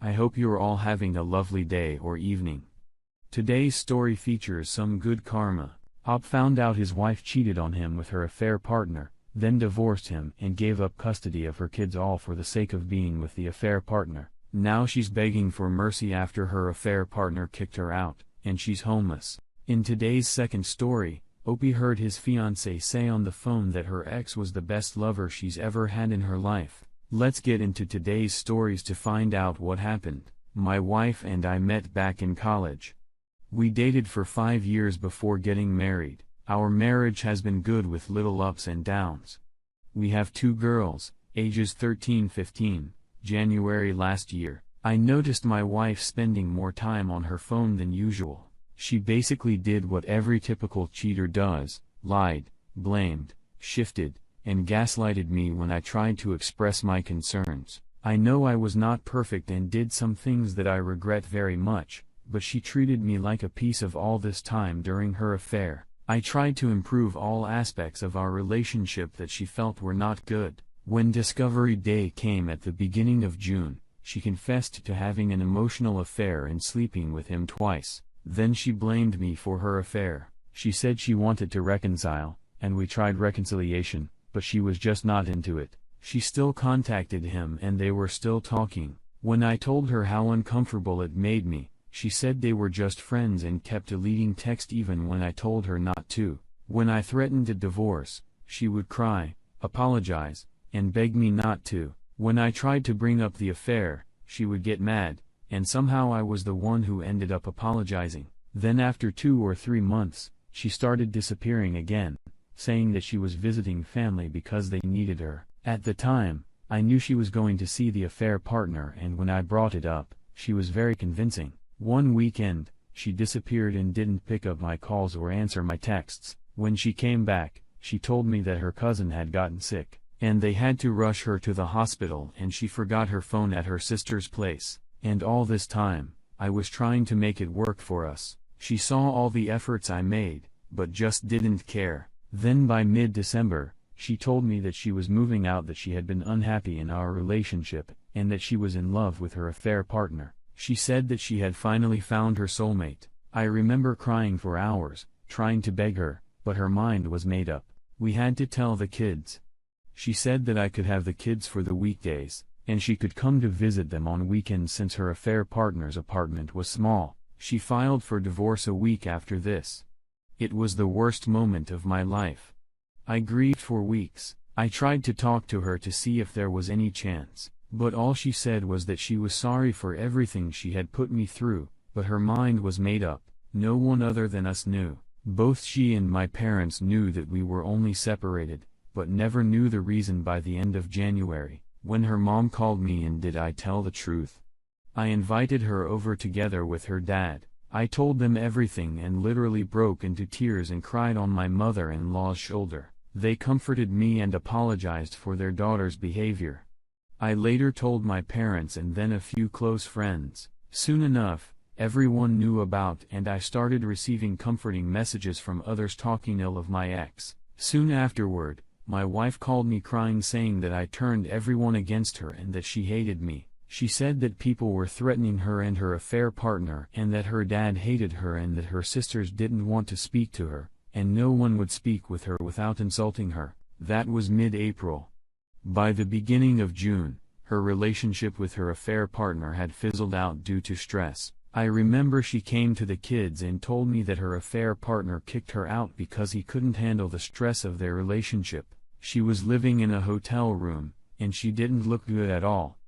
I hope you're all having a lovely day or evening. Today's story features some good karma. Op found out his wife cheated on him with her affair partner, then divorced him and gave up custody of her kids, all for the sake of being with the affair partner. Now she's begging for mercy after her affair partner kicked her out, and she's homeless. In today's second story, Opie heard his fiancée say on the phone that her ex was the best lover she's ever had in her life. Let's get into today's stories to find out what happened. My wife and I met back in college. We dated for 5 years before getting married. Our marriage has been good with little ups and downs. We have 2 girls, ages 13-15. January last year, I noticed my wife spending more time on her phone than usual. She basically did what every typical cheater does: lied, blamed, shifted, and gaslighted me when I tried to express my concerns. I know I was not perfect and did some things that I regret very much, but she treated me like a piece of all this time during her affair. I tried to improve all aspects of our relationship that she felt were not good. When Discovery Day came at the beginning of June, she confessed to having an emotional affair and sleeping with him twice. Then she blamed me for her affair. She said she wanted to reconcile, and we tried reconciliation, but she was just not into it. She still contacted him and they were still talking. When I told her how uncomfortable it made me, she said they were just friends and kept deleting text even when I told her not to. When I threatened a divorce, she would cry, apologize, and beg me not to. When I tried to bring up the affair, she would get mad, and somehow I was the one who ended up apologizing. Then after 2 or 3 months, she started disappearing again, saying that she was visiting family because they needed her. At the time, I knew she was going to see the affair partner, and when I brought it up, she was very convincing. One weekend, she disappeared and didn't pick up my calls or answer my texts. When she came back, she told me that her cousin had gotten sick, and they had to rush her to the hospital, and she forgot her phone at her sister's place. And all this time, I was trying to make it work for us. She saw all the efforts I made, but just didn't care. Then by mid-December, she told me that she was moving out, that she had been unhappy in our relationship, and that she was in love with her affair partner. She said that she had finally found her soulmate. I remember crying for hours, trying to beg her, but her mind was made up. We had to tell the kids. She said that I could have the kids for the weekdays, and she could come to visit them on weekends since her affair partner's apartment was small. She filed for divorce a week after this. It was the worst moment of my life. I grieved for weeks. I tried to talk to her to see if there was any chance, but all she said was that she was sorry for everything she had put me through, but her mind was made up. No one other than us knew. Both she and my parents knew that we were only separated, but never knew the reason. By the end of January, when her mom called me, and did I tell the truth? I invited her over together with her dad. I told them everything and literally broke into tears and cried on my mother-in-law's shoulder. They comforted me and apologized for their daughter's behavior. I later told my parents and then a few close friends. Soon enough, everyone knew about, and I started receiving comforting messages from others talking ill of my ex. Soon afterward, my wife called me crying, saying that I turned everyone against her and that she hated me. She said that people were threatening her and her affair partner, and that her dad hated her, and that her sisters didn't want to speak to her, and no one would speak with her without insulting her. That was mid-April. By the beginning of June, her relationship with her affair partner had fizzled out due to stress. I remember she came to the kids and told me that her affair partner kicked her out because he couldn't handle the stress of their relationship. She was living in a hotel room, and she didn't look good at all.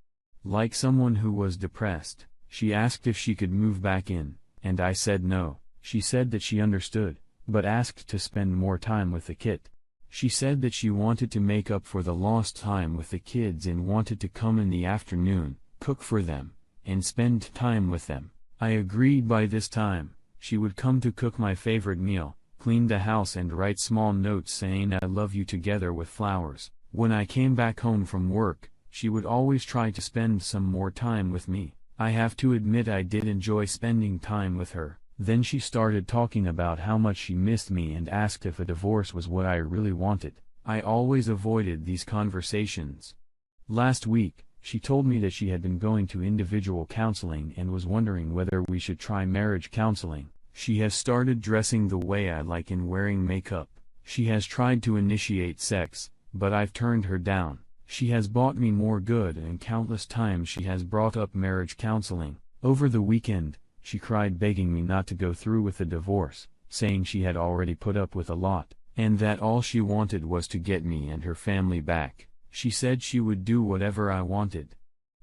Like someone who was depressed. She asked if she could move back in, and I said no. She said that she understood, but asked to spend more time with the kid. She said that she wanted to make up for the lost time with the kids and wanted to come in the afternoon, cook for them, and spend time with them. I agreed. By this time, she would come to cook my favorite meal, clean the house, and write small notes saying "I love you" together with flowers. When I came back home from work, she would always try to spend some more time with me. I have to admit I did enjoy spending time with her. Then she started talking about how much she missed me and asked if a divorce was what I really wanted. I always avoided these conversations. Last week, She told me that she had been going to individual counseling and was wondering whether we should try marriage counseling. She has started dressing the way I like and wearing makeup. She has tried to initiate sex, but I've turned her down. She has bought me more good and countless times she has brought up marriage counseling. Over the weekend, she cried begging me not to go through with the divorce, saying she had already put up with a lot, and that all she wanted was to get me and her family back. She said she would do whatever I wanted.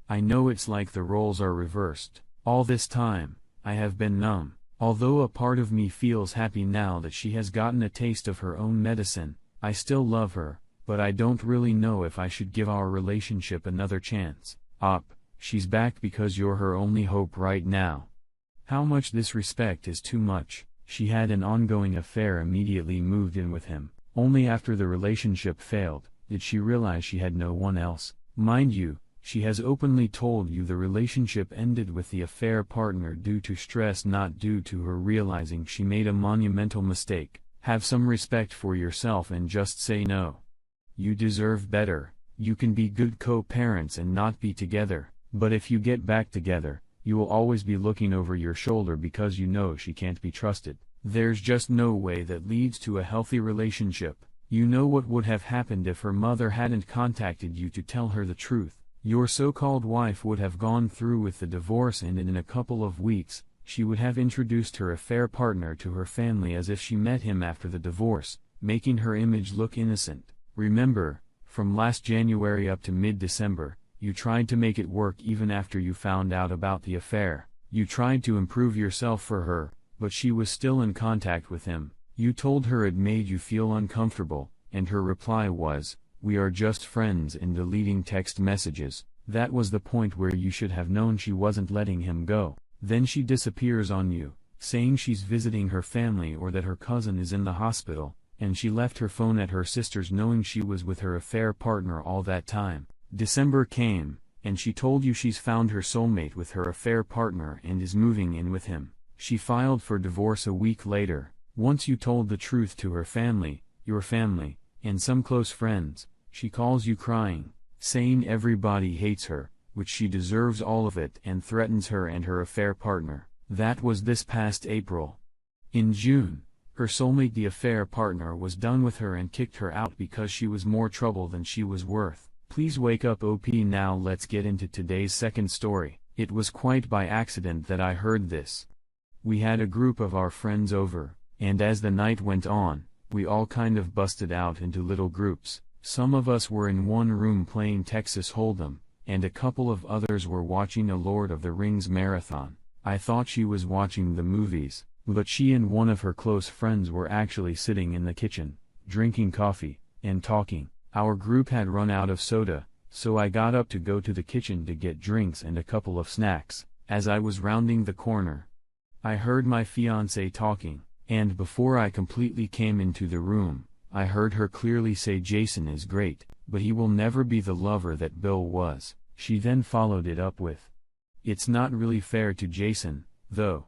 I know it's like the roles are reversed. All this time, I have been numb. Although a part of me feels happy now that she has gotten a taste of her own medicine, I still love her, but I don't really know if I should give our relationship another chance. She's back because you're her only hope right now. How much disrespect is too much. She had an ongoing affair, immediately moved in with him. Only after the relationship failed, did she realize she had no one else. Mind you, she has openly told you the relationship ended with the affair partner due to stress, not due to her realizing she made a monumental mistake. Have some respect for yourself and just say no. You deserve better. You can be good co-parents and not be together, but if you get back together, you will always be looking over your shoulder because you know she can't be trusted. There's just no way that leads to a healthy relationship. You know what would have happened if her mother hadn't contacted you to tell her the truth. Your so-called wife would have gone through with the divorce, and in a couple of weeks, she would have introduced her affair partner to her family as if she met him after the divorce, making her image look innocent. Remember, from last January up to mid-December, you tried to make it work even after you found out about the affair. You tried to improve yourself for her, but she was still in contact with him. You told her it made you feel uncomfortable, and her reply was, "We are just friends," and deleting text messages. That was the point where you should have known she wasn't letting him go. Then she disappears on you, saying she's visiting her family or that her cousin is in the hospital, and she left her phone at her sister's knowing she was with her affair partner all that time. December came, and she told you she's found her soulmate with her affair partner and is moving in with him. She filed for divorce a week later. Once you told the truth to her family, your family, and some close friends, she calls you crying, saying everybody hates her, which she deserves all of it, and threatens her and her affair partner. That was this past April. In June, her soulmate, the affair partner, was done with her and kicked her out because she was more trouble than she was worth. Please wake up, OP. Now let's get into today's second story. It was quite by accident that I heard this. We had a group of our friends over, and as the night went on, we all kind of busted out into little groups. Some of us were in one room playing Texas Hold'em, and a couple of others were watching a Lord of the Rings marathon. I thought she was watching the movies, but she and one of her close friends were actually sitting in the kitchen, drinking coffee, and talking. Our group had run out of soda, so I got up to go to the kitchen to get drinks and a couple of snacks. As I was rounding the corner, I heard my fiancée talking, and before I completely came into the room, I heard her clearly say, "Jason is great, but he will never be the lover that Bill was." She then followed it up with, "It's not really fair to Jason, though.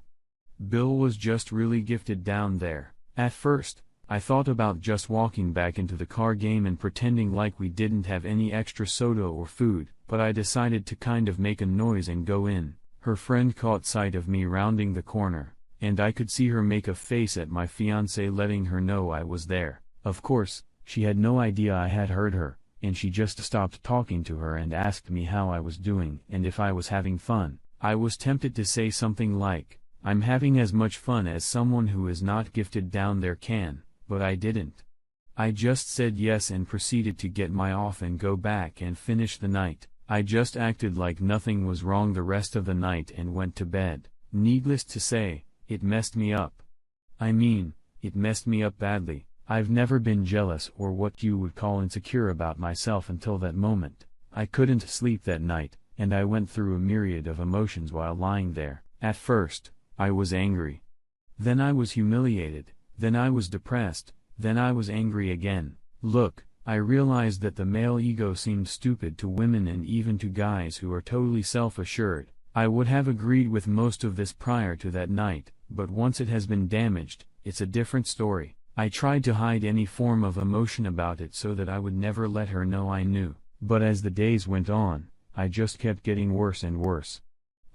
Bill was just really gifted down there." At first, I thought about just walking back into the car game and pretending like we didn't have any extra soda or food, but I decided to kind of make a noise and go in. Her friend caught sight of me rounding the corner, and I could see her make a face at my fiancé, letting her know I was there. Of course, she had no idea I had heard her, and she just stopped talking to her and asked me how I was doing and if I was having fun. I was tempted to say something like, "I'm having as much fun as someone who is not gifted down there can," but I didn't. I just said yes and proceeded to get my off and go back and finish the night. I just acted like nothing was wrong the rest of the night and went to bed. Needless to say, it messed me up. I mean, it messed me up badly. I've never been jealous or what you would call insecure about myself until that moment. I couldn't sleep that night, and I went through a myriad of emotions while lying there. At first, I was angry. Then I was humiliated. Then I was depressed. Then I was angry again. Look, I realized that the male ego seemed stupid to women and even to guys who are totally self-assured. I would have agreed with most of this prior to that night, but once it has been damaged, it's a different story. I tried to hide any form of emotion about it so that I would never let her know I knew. But as the days went on, I just kept getting worse and worse.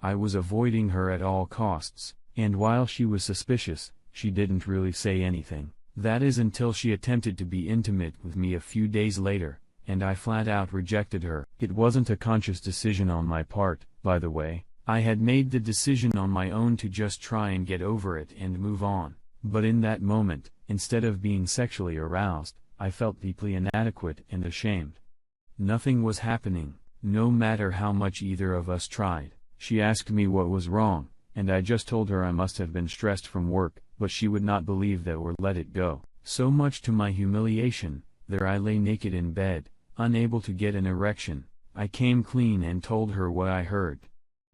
I was avoiding her at all costs, and while she was suspicious, she didn't really say anything. That is until she attempted to be intimate with me a few days later, and I flat out rejected her. It wasn't a conscious decision on my part, by the way. I had made the decision on my own to just try and get over it and move on. But in that moment, instead of being sexually aroused, I felt deeply inadequate and ashamed. Nothing was happening, no matter how much either of us tried. She asked me what was wrong, and I just told her I must have been stressed from work, but she would not believe that or let it go. So much to my humiliation, there I lay naked in bed, unable to get an erection. I came clean and told her what I heard.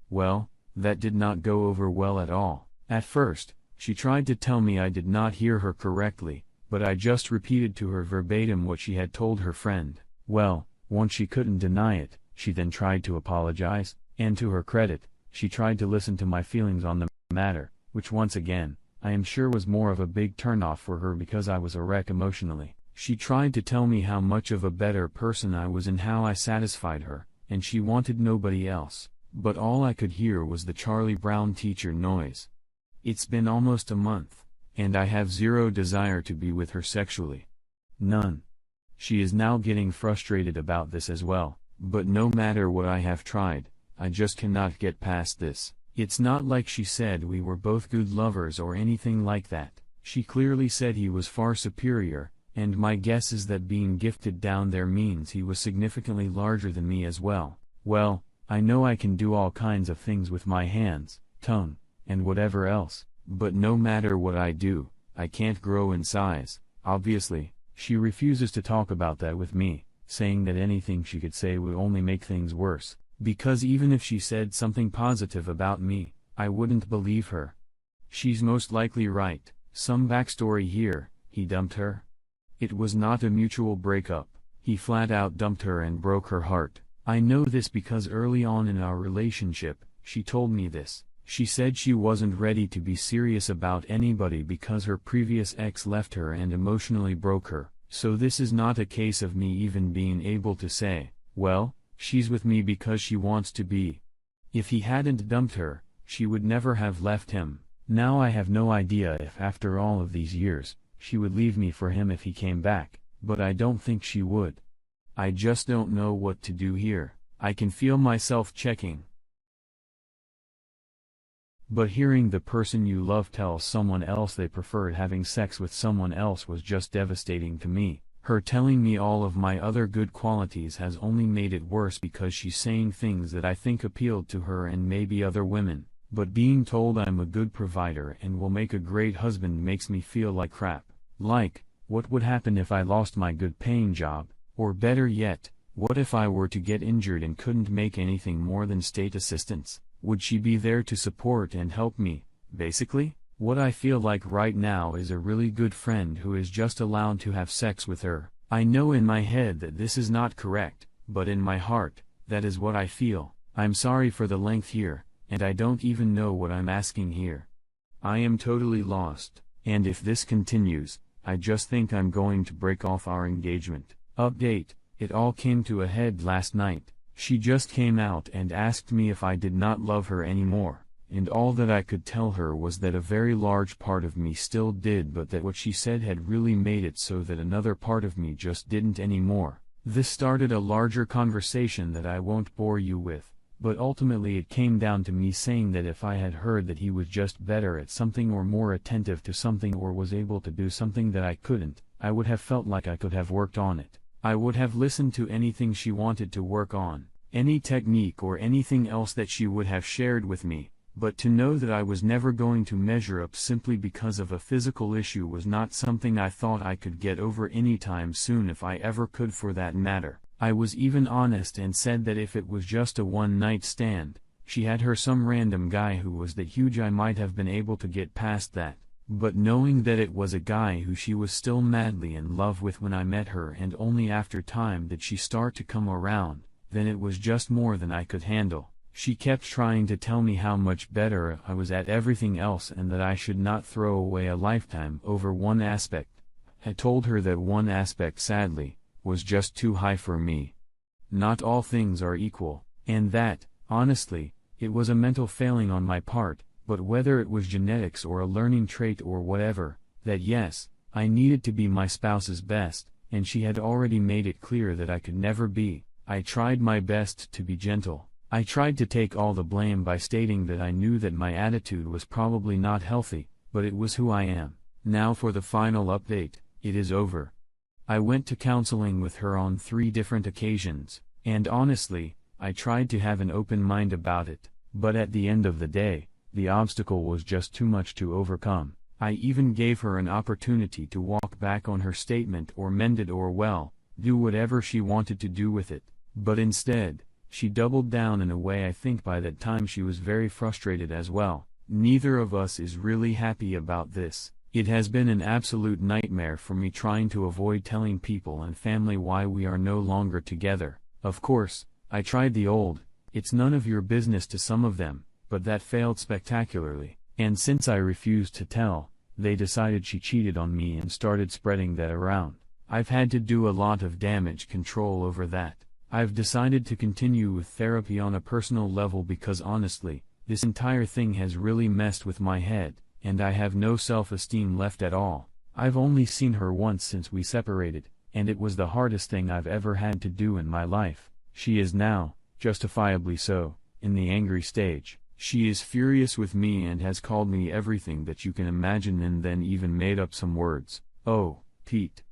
Well, that did not go over well at all. At first, she tried to tell me I did not hear her correctly, but I just repeated to her verbatim what she had told her friend. Well, once she couldn't deny it, she then tried to apologize, and to her credit, she tried to listen to my feelings on the matter, which once again, I am sure was more of a big turnoff for her because I was a wreck emotionally. She tried to tell me how much of a better person I was and how I satisfied her, and she wanted nobody else, but all I could hear was the Charlie Brown teacher noise. It's been almost a month, and I have zero desire to be with her sexually. None. She is now getting frustrated about this as well, but no matter what I have tried, I just cannot get past this. It's not like she said we were both good lovers or anything like that. She clearly said he was far superior, and my guess is that being gifted down there means he was significantly larger than me as well. Well, I know I can do all kinds of things with my hands, tongue, and whatever else, but no matter what I do, I can't grow in size, obviously. She refuses to talk about that with me, saying that anything she could say would only make things worse, because even if she said something positive about me, I wouldn't believe her. She's most likely right. Some backstory here: he dumped her. It was not a mutual breakup, he flat out dumped her and broke her heart. I know this because early on in our relationship, she told me this. She said she wasn't ready to be serious about anybody because her previous ex left her and emotionally broke her. So this is not a case of me even being able to say, well, she's with me because she wants to be. If he hadn't dumped her, she would never have left him. Now I have no idea if after all of these years, she would leave me for him if he came back, but I don't think she would. I just don't know what to do here. I can feel myself checking. But hearing the person you love tell someone else they preferred having sex with someone else was just devastating to me. Her telling me all of my other good qualities has only made it worse because she's saying things that I think appealed to her and maybe other women. But being told I'm a good provider and will make a great husband makes me feel like crap. Like, what would happen if I lost my good-paying job? Or better yet, what if I were to get injured and couldn't make anything more than state assistance? Would she be there to support and help me, basically? What I feel like right now is a really good friend who is just allowed to have sex with her. I know in my head that this is not correct, but in my heart, that is what I feel. I'm sorry for the length here, and I don't even know what I'm asking here. I am totally lost, and if this continues, I just think I'm going to break off our engagement. Update: it all came to a head last night. She just came out and asked me if I did not love her anymore, and all that I could tell her was that a very large part of me still did, but that what she said had really made it so that another part of me just didn't anymore. This started a larger conversation that I won't bore you with, but ultimately it came down to me saying that if I had heard that he was just better at something or more attentive to something or was able to do something that I couldn't, I would have felt like I could have worked on it. I would have listened to anything she wanted to work on, any technique or anything else that she would have shared with me, but to know that I was never going to measure up simply because of a physical issue was not something I thought I could get over anytime soon, if I ever could for that matter. I was even honest and said that if it was just a one-night stand, she had her some random guy who was that huge, I might have been able to get past that. But knowing that it was a guy who she was still madly in love with when I met her, and only after time did she start to come around, then it was just more than I could handle. She kept trying to tell me how much better I was at everything else and that I should not throw away a lifetime over one aspect. I told her that one aspect, sadly, was just too high for me. Not all things are equal, And that, honestly, it was a mental failing on my part, but whether it was genetics or a learning trait or whatever, that yes, I needed to be my spouse's best, and she had already made it clear that I could never be. I tried my best to be gentle. I tried to take all the blame by stating that I knew that my attitude was probably not healthy, but it was who I am. Now for the final update, it is over. I went to counseling with her on 3 different occasions, and honestly, I tried to have an open mind about it, but at the end of the day, the obstacle was just too much to overcome. I even gave her an opportunity to walk back on her statement or mend it or do whatever she wanted to do with it, but instead, she doubled down in a way I think by that time she was very frustrated as well. Neither of us is really happy about this. It has been an absolute nightmare for me trying to avoid telling people and family why we are no longer together. Of course, I tried the old, "it's none of your business" to some of them, but that failed spectacularly. And since I refused to tell, they decided she cheated on me and started spreading that around. I've had to do a lot of damage control over that. I've decided to continue with therapy on a personal level because honestly, this entire thing has really messed with my head, and I have no self-esteem left at all. I've only seen her once since we separated, and it was the hardest thing I've ever had to do in my life. She is now, justifiably so, in the angry stage. She is furious with me and has called me everything that you can imagine and then even made up some words. Oh, Pete.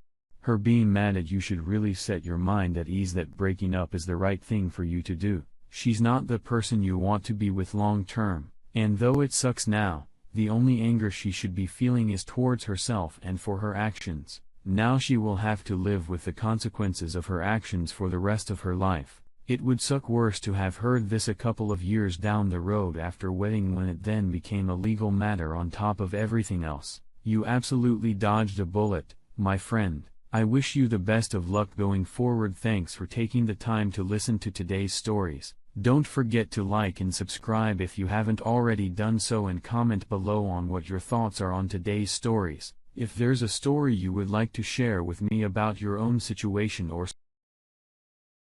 Her being mad at you should really set your mind at ease that breaking up is the right thing for you to do. She's not the person you want to be with long term, and though it sucks now, the only anger she should be feeling is towards herself and for her actions. Now she will have to live with the consequences of her actions for the rest of her life. It would suck worse to have heard this a couple of years down the road after wedding when it then became a legal matter on top of everything else. You absolutely dodged a bullet, my friend. I wish you the best of luck going forward. Thanks for taking the time to listen to today's stories. Don't forget to like and subscribe if you haven't already done so, and comment below on what your thoughts are on today's stories. If there's a story you would like to share with me about your own situation or